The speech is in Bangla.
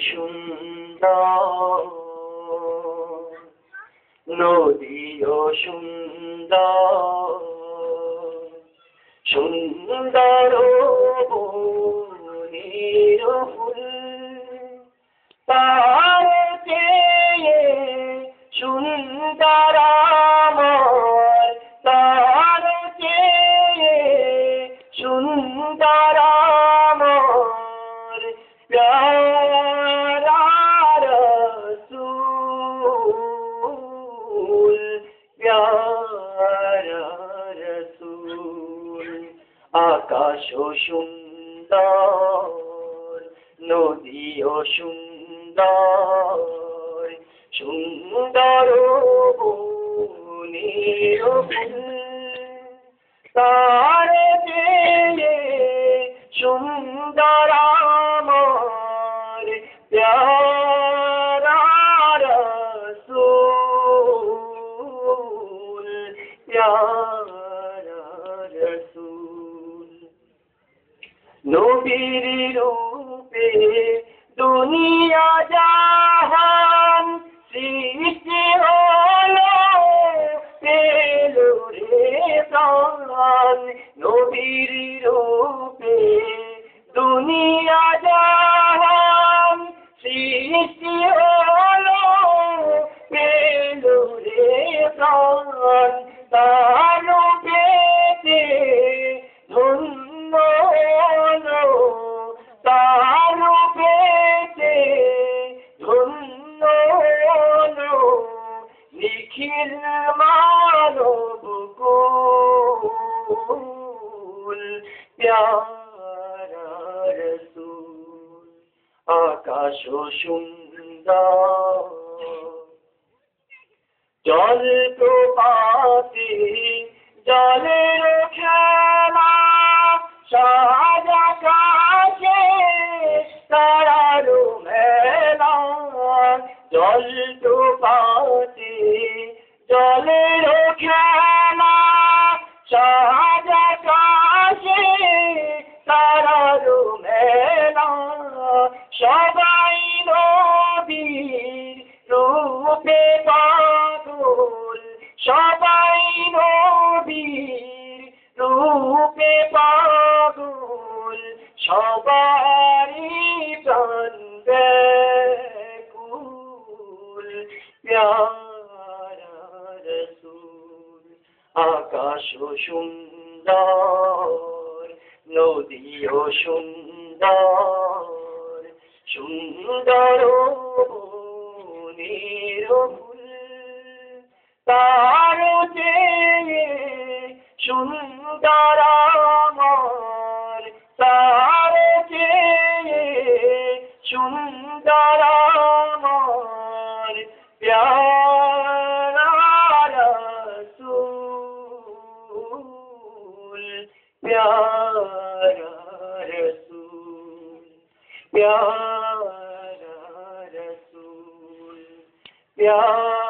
সুন্দর নদীও সুন্দর সুন্দর বনের ফুল তার চেয়ে সুন্দর আমার তার চেয়ে সুন্দর আমার প্যারা রসূল প্যারা রসূল আকাশও সুন্দর নদীও সুন্দর সুন্দর বনের ফুল তার চেয়ে সুন্দর আমার প্যারা রসূল প্যারা রসূল নবীর রূপে দুনিয়া জাহান সৃষ্টি হলো পেলো রে প্রাণ নবীর রূপে দুনিয়া জাহান সৃষ্টি হলো পেলো রে প্রাণ তার রূপেতে ধন্য হলো তার রূপেতে ধন্য হলো নিখিল মানব কুল প্যারা রসূল আকাশ সুন্দর জল প্রপাতে জলের খেলা সাজ আকাশে তারার মেলা জল প্রপাতে জলের খেলা সাজ আকাশে তারার মেলা সবাই নবীর রূপে পাগল সবাই নবীর রূপে পাগল সবারই প্রাণ ব্যাকুল প্যারা রসূল আকাশ সুন্দর নদীও সুন্দর সুন্দর বনের ফুল তার চেয়ে সুন্দর আমার তার চেয়ে সুন্দর আমার প্যারা রসূল প্যারা রসূল প্যারা রসূল প্যারা